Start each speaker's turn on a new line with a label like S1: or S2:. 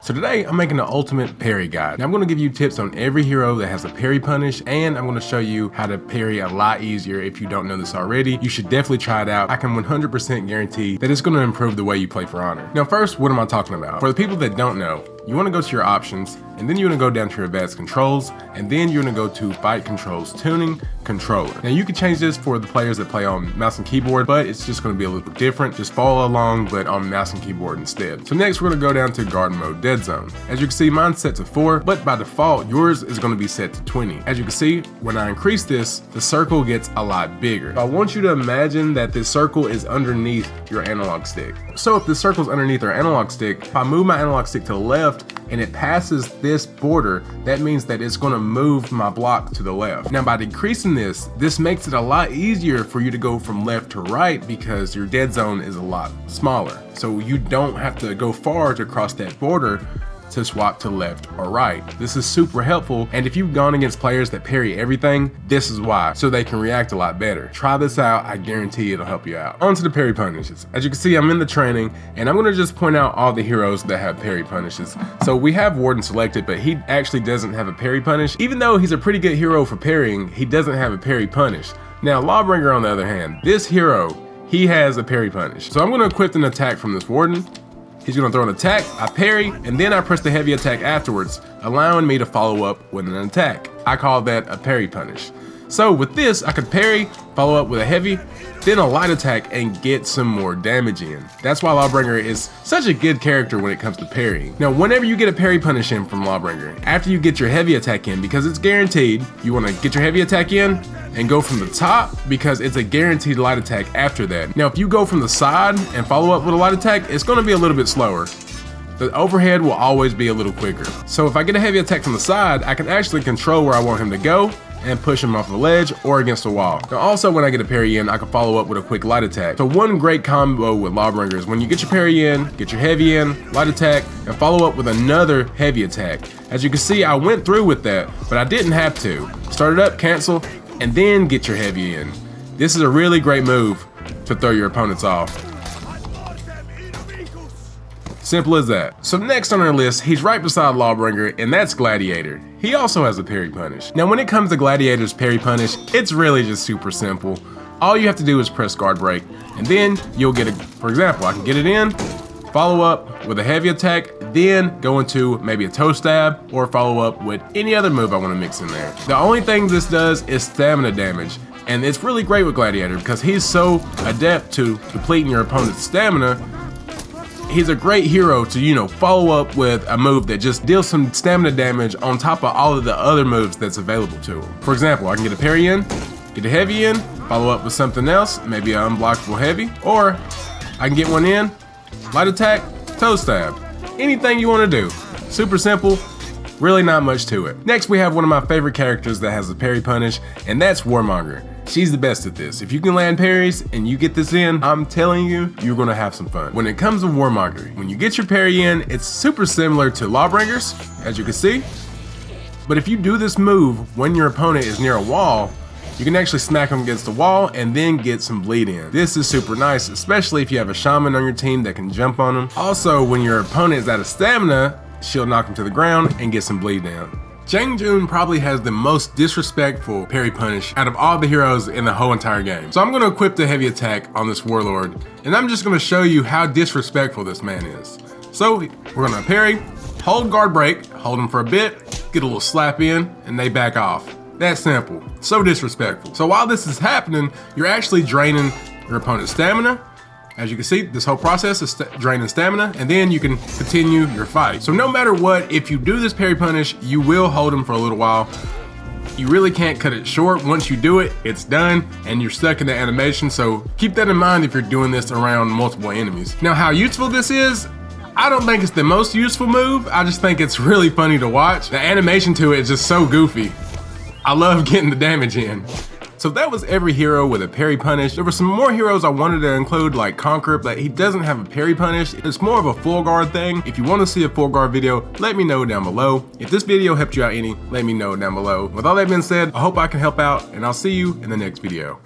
S1: So today I'm making the ultimate parry guide. Now I'm going to give you tips on every hero that has a parry punish, and I'm going to show you how to parry a lot easier. If you don't know this already, you should definitely try it out. I can 100% guarantee that it's going to improve the way you play For Honor. Now first, what am I talking about? For the people that don't know, you want to go to your options, and then you're going to go down to your advanced controls, and then you're going to go to fight controls, tuning, controller. Now you can change this for the players that play on mouse and keyboard, but it's just going to be a little different. Just follow along, but on mouse and keyboard instead. So next we're going to go down to guard mode, dead zone. As you can see, mine's set to 4, but by default yours is going to be set to 20. As you can see, when I increase this, the circle gets a lot bigger. I want you to imagine that this circle is underneath your analog stick. So if the circle is underneath our analog stick, if I move my analog stick to the left and it passes this border, that means that it's going to move my block to the left. Now by decreasing this makes it a lot easier for you to go from left to right because your dead zone is a lot smaller. So you don't have to go far to cross that border to swap to left or right. This is super helpful, and if you've gone against players that parry everything, this is why, so they can react a lot better. Try this out, I guarantee it'll help you out. On to the parry punishes. As you can see, I'm in the training, and I'm gonna just point out all the heroes that have parry punishes. So we have Warden selected, but he actually doesn't have a parry punish. Even though he's a pretty good hero for parrying, he doesn't have a parry punish. Now Lawbringer on the other hand, this hero, he has a parry punish. So I'm gonna equip an attack from this Warden. He's gonna throw an attack, I parry, and then I press the heavy attack afterwards, allowing me to follow up with an attack. I call that a parry punish. So with this, I could parry, follow up with a heavy, then a light attack, and get some more damage in. That's why Lawbringer is such a good character when it comes to parrying. Now, whenever you get a parry punish in from Lawbringer, after you get your heavy attack in, because it's guaranteed, you wanna get your heavy attack in, and go from the top because it's a guaranteed light attack after that. Now if you go from the side and follow up with a light attack, it's going to be a little bit slower. The overhead will always be a little quicker. So if I get a heavy attack from the side, I can actually control where I want him to go and push him off the ledge or against the wall. Now also when I get a parry in, I can follow up with a quick light attack. So one great combo with Lawbringer is when you get your parry in, get your heavy in, light attack, and follow up with another heavy attack. As you can see, I went through with that, but I didn't have to. Start it up, cancel, and then get your heavy in. This is a really great move to throw your opponents off. Simple as that. So next on our list, he's right beside Lawbringer, and that's Gladiator. He also has a parry punish. Now when it comes to Gladiator's parry punish, it's really just super simple. All you have to do is press guard break, and then you'll get it. For example, I can get it in, follow up with a heavy attack, then go into maybe a toe stab or follow up with any other move I want to mix in there. The only thing this does is stamina damage, and it's really great with Gladiator because he's so adept to depleting your opponent's stamina. He's a great hero to, you know, follow up with a move that just deals some stamina damage on top of all of the other moves that's available to him. For example, I can get a parry in, get a heavy in, follow up with something else, maybe an unblockable heavy, or I can get one in, light attack, toe stab. Anything you want to do. Super simple, really not much to it. Next we have one of my favorite characters that has a parry punish, and that's Warmonger. She's the best at this. If you can land parries and you get this in, I'm telling you, you're gonna have some fun. When it comes to Warmonger, when you get your parry in, it's super similar to Lawbringer's, as you can see. But if you do this move when your opponent is near a wall, you can actually smack them against the wall and then get some bleed in. This is super nice, especially if you have a shaman on your team that can jump on them. Also, when your opponent is out of stamina, she'll knock him to the ground and get some bleed down. Chang Jun probably has the most disrespectful parry punish out of all the heroes in the whole entire game. So I'm gonna equip the heavy attack on this warlord, and I'm just gonna show you how disrespectful this man is. So we're gonna parry, hold guard break, hold him for a bit, get a little slap in, and they back off. That simple, so disrespectful. So while this is happening, you're actually draining your opponent's stamina. As you can see, this whole process is draining stamina, and then you can continue your fight. So no matter what, if you do this parry punish, you will hold him for a little while. You really can't cut it short. Once you do it, it's done, and you're stuck in the animation, so keep that in mind if you're doing this around multiple enemies. Now, how useful this is, I don't think it's the most useful move. I just think it's really funny to watch. The animation to it is just so goofy. I love getting the damage in. So that was every hero with a parry punish. There were some more heroes I wanted to include, like Conqueror, but he doesn't have a parry punish. It's more of a full guard thing. If you want to see a full guard video, let me know down below. If this video helped you out any, let me know down below. With all that being said, I hope I can help out, and I'll see you in the next video.